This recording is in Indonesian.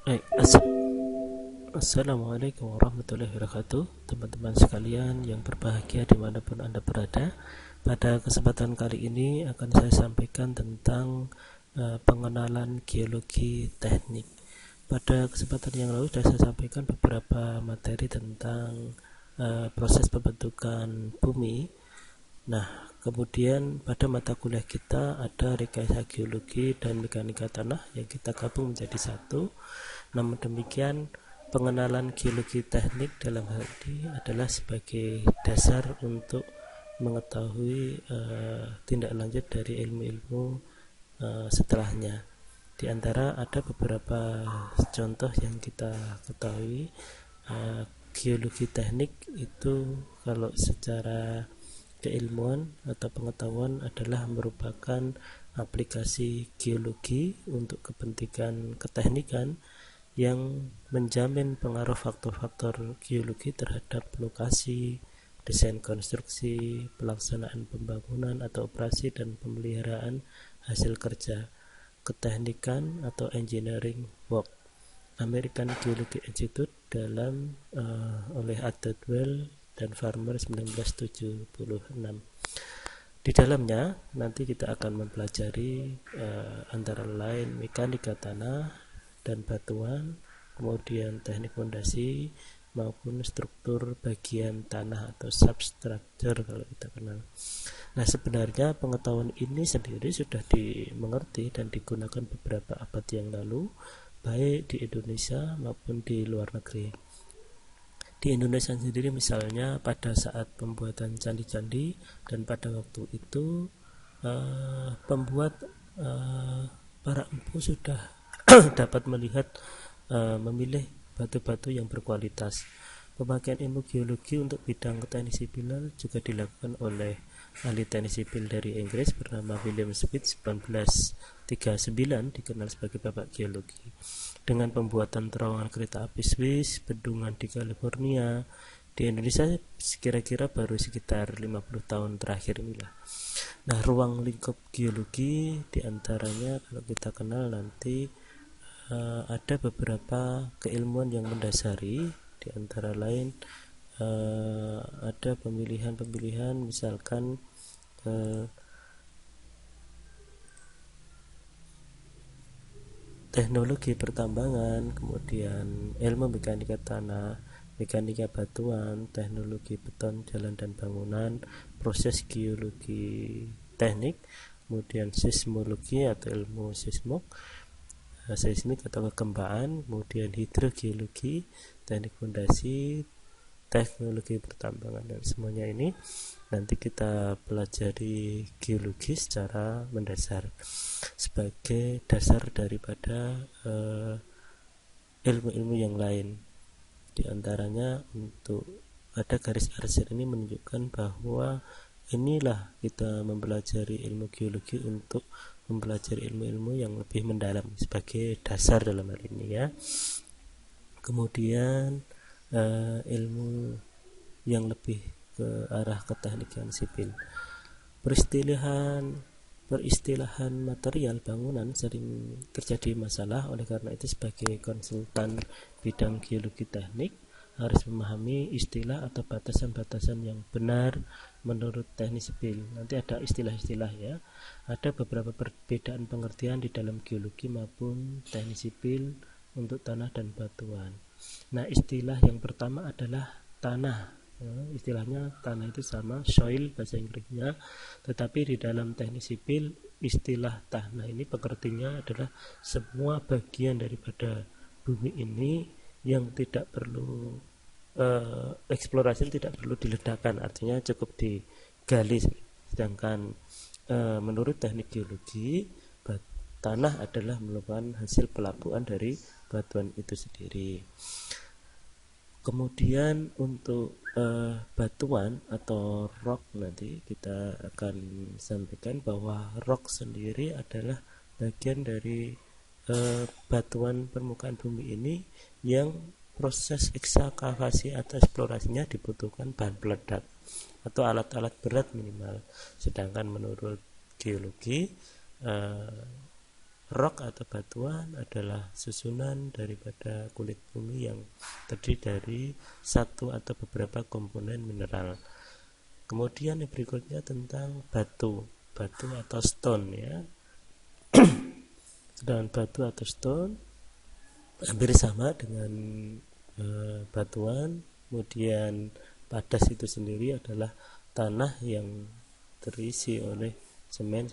Baik, Assalamualaikum warahmatullahi wabarakatuh, teman-teman sekalian yang berbahagia dimanapun Anda berada. Pada kesempatan kali ini akan saya sampaikan tentang pengenalan geologi teknik. Pada kesempatan yang lalu sudah saya sampaikan beberapa materi tentang proses pembentukan bumi. Nah, kemudian pada mata kuliah kita ada rekayasa geologi dan mekanika tanah yang kita gabung menjadi satu. Namun demikian, pengenalan geologi teknik dalam hal ini adalah sebagai dasar untuk mengetahui tindak lanjut dari ilmu-ilmu setelahnya. Di antara ada beberapa contoh yang kita ketahui. Geologi teknik itu kalau secara keilmuan atau pengetahuan adalah merupakan aplikasi geologi untuk kepentingan keteknikan yang menjamin pengaruh faktor-faktor geologi terhadap lokasi, desain konstruksi, pelaksanaan pembangunan atau operasi dan pemeliharaan hasil kerja, keteknikan atau engineering work. American Geological Institute dalam oleh Adderwell dan Farmer 1976. Di dalamnya nanti kita akan mempelajari antara lain mekanika tanah dan batuan, kemudian teknik fondasi maupun struktur bagian tanah atau substructure kalau kita kenal. Nah, sebenarnya pengetahuan ini sendiri sudah dimengerti dan digunakan beberapa abad yang lalu, baik di Indonesia maupun di luar negeri. Di Indonesia sendiri misalnya pada saat pembuatan candi-candi dan pada waktu itu pembuat para empu sudah dapat melihat memilih batu-batu yang berkualitas. Pemakaian ilmu geologi untuk bidang teknik sipil juga dilakukan oleh ahli teknik sipil dari Inggris bernama William Smith 1939, dikenal sebagai bapak geologi, dengan pembuatan terowongan kereta api Swiss, bendungan di California. Di Indonesia kira-kira baru sekitar 50 tahun terakhir inilah. Nah, ruang lingkup geologi diantaranya kalau kita kenal nanti ada beberapa keilmuan yang mendasari, di antara lain ada pemilihan misalkan teknologi pertambangan, kemudian ilmu mekanika tanah, mekanika batuan, teknologi beton, jalan dan bangunan, proses geologi teknik, kemudian seismologi atau ilmu seismik atau kegempaan, kemudian hidrogeologi, teknik fondasi, teknologi pertambangan, dan semuanya ini nanti kita pelajari geologi secara mendasar sebagai dasar daripada ilmu-ilmu yang lain. Di antaranya untuk ada garis arsir ini menunjukkan bahwa inilah kita mempelajari ilmu geologi untuk mempelajari ilmu-ilmu yang lebih mendalam sebagai dasar dalam hal ini ya. Kemudian ilmu yang lebih ke arah keteknikan sipil. Peristilahan material bangunan sering terjadi masalah, oleh karena itu sebagai konsultan bidang geologi teknik harus memahami istilah atau batasan-batasan yang benar menurut teknik sipil. Nanti ada istilah-istilah ya. Ada beberapa perbedaan pengertian di dalam geologi maupun teknik sipil untuk tanah dan batuan. Nah, istilah yang pertama adalah tanah. Istilahnya tanah itu sama soil bahasa Inggrisnya, tetapi di dalam teknik sipil istilah tanah ini pengertiannya adalah semua bagian daripada bumi ini yang tidak perlu eksplorasi, tidak perlu diledakkan, artinya cukup digali. Sedangkan menurut teknik geologi, tanah adalah merupakan hasil pelabuhan dari batuan itu sendiri. Kemudian untuk batuan atau rock, nanti kita akan sampaikan bahwa rock sendiri adalah bagian dari batuan permukaan bumi ini yang proses ekskavasi atau eksplorasinya dibutuhkan bahan peledak atau alat-alat berat minimal. Sedangkan menurut geologi rock atau batuan adalah susunan daripada kulit bumi yang terdiri dari satu atau beberapa komponen mineral. Kemudian yang berikutnya tentang batu atau stone ya. Sedangkan batu atau stone hampir sama dengan batuan. Kemudian padas itu sendiri adalah tanah yang terisi oleh semen